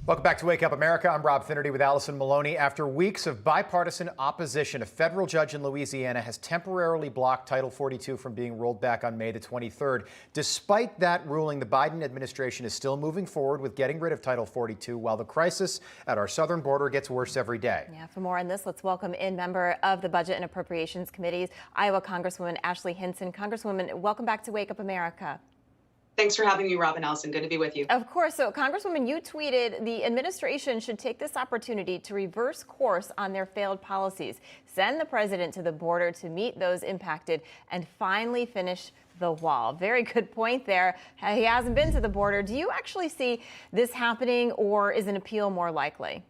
Welcome back to Wake Up America. I'm Rob Finnerty with Allison Maloney. After weeks of bipartisan opposition, a federal judge in Louisiana has temporarily blocked Title 42 from being rolled back on May the 23rd. Despite that ruling, the Biden administration is still moving forward with getting rid of Title 42 while the crisis at our southern border gets worse every day. Yeah, for more on this, let's welcome in member of the Budget and Appropriations Committees, Iowa Congresswoman Ashley Hinson. Congresswoman, welcome back to Wake Up America. Thanks for having me, Rob and Allison. Good to be with you. Of course. So, Congresswoman, you tweeted the administration should take this opportunity to reverse course on their failed policies, send the president to the border to meet those impacted, and finally finish the wall. Very good point there. He hasn't been to the border. Do you actually see this happening, or is an appeal more likely?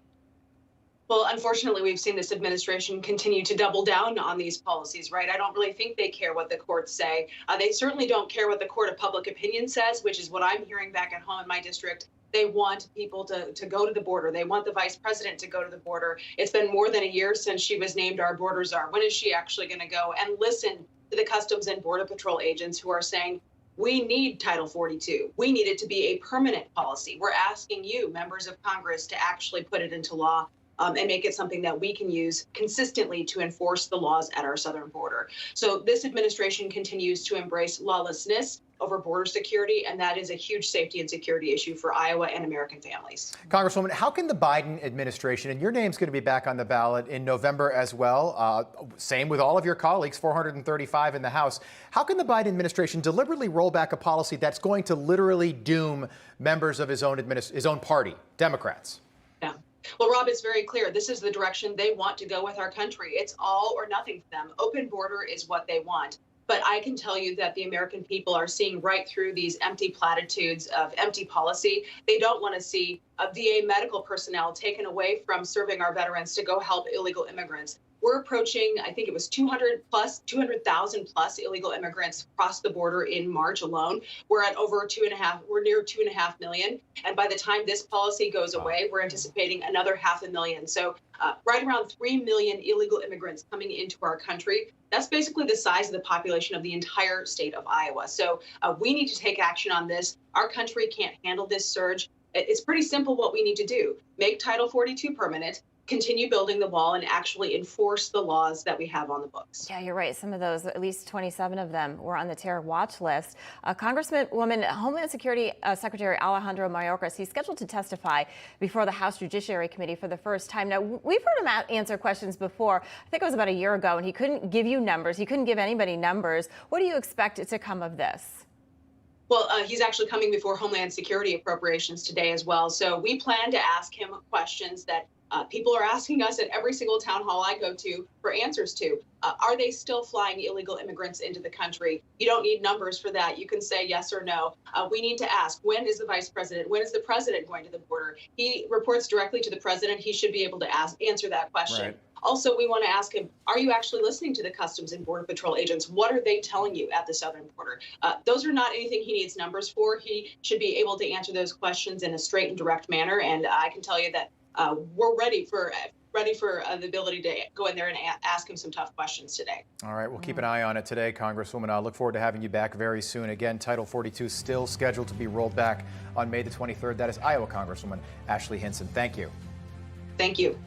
Well, unfortunately, we've seen this administration continue to double down on these policies, right? I don't really think they care what the courts say. They certainly don't care what the court of public opinion says, which is what I'm hearing back at home in my district. They want people to go to the border. They want the vice president to go to the border. It's been more than a year since she was named our border czar. When is she actually going to go and listen to the Customs and Border Patrol agents who are saying, we need Title 42. We need it to be a permanent policy. We're asking you, members of Congress, to actually put it into law. And make it something that we can use consistently to enforce the laws at our southern border. So this administration continues to embrace lawlessness over border security, and that is a huge safety and security issue for Iowa and American families. Congresswoman, how can the Biden administration, and your name's going to be back on the ballot in November as well, same with all of your colleagues, 435 in the House, how can the Biden administration deliberately roll back a policy that's going to literally doom members of his own party, Democrats? Yeah. Well, Rob, it's very clear. This is the direction they want to go with our country. It's all or nothing for them. Open border is what they want. But I can tell you that the American people are seeing right through these empty platitudes of empty policy. They don't want to see VA medical personnel taken away from serving our veterans to go help illegal immigrants. We're approaching, I think it was 200,000 plus illegal immigrants crossed the border in March alone. We're at over we're near 2.5 million. And by the time this policy goes away, we're anticipating another 500,000. So right around 3 million illegal immigrants coming into our country. That's basically the size of the population of the entire state of Iowa. So we need to take action on this. Our country can't handle this surge. It's pretty simple what we need to do. Make Title 42 permanent. Continue building the wall and actually enforce the laws that we have on the books. Yeah, you're right. Some of those, at least 27 of them, were on the terror watch list. Congresswoman, Homeland Security Secretary Alejandro Mayorkas, he's scheduled to testify before the House Judiciary Committee for the first time. Now, we've heard him answer questions before. I think it was about a year ago, and he couldn't give you numbers. He couldn't give anybody numbers. What do you expect to come of this? Well, he's actually coming before Homeland Security Appropriations today as well. So we plan to ask him questions that people are asking us at every single town hall I go to for answers to. Are they still flying illegal immigrants into the country? You don't need numbers for that. You can say yes or no. We need to ask, when is the vice president? When is the president going to the border? He reports directly to the president. He should be able to answer that question. Right. Also, we want to ask him, are you actually listening to the Customs and Border Patrol agents? What are they telling you at the southern border? Those are not anything he needs numbers for. He should be able to answer those questions in a straight and direct manner. And I can tell you that we're ready for the ability to go in there and ask him some tough questions today. All right, we'll keep an eye on it today, Congresswoman. I look forward to having you back very soon. Again, Title 42 still scheduled to be rolled back on May the 23rd. That is Iowa Congresswoman Ashley Hinson. Thank you. Thank you.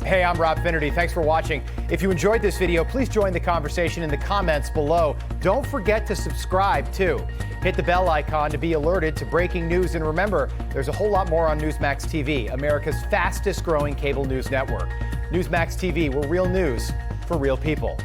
Hey, I'm Rob Finnerty. Thanks for watching. If you enjoyed this video, please join the conversation in the comments below. Don't forget to subscribe, too. Hit the bell icon to be alerted to breaking news. And remember, there's a whole lot more on Newsmax TV, America's fastest growing cable news network. Newsmax TV, we're real news for real people.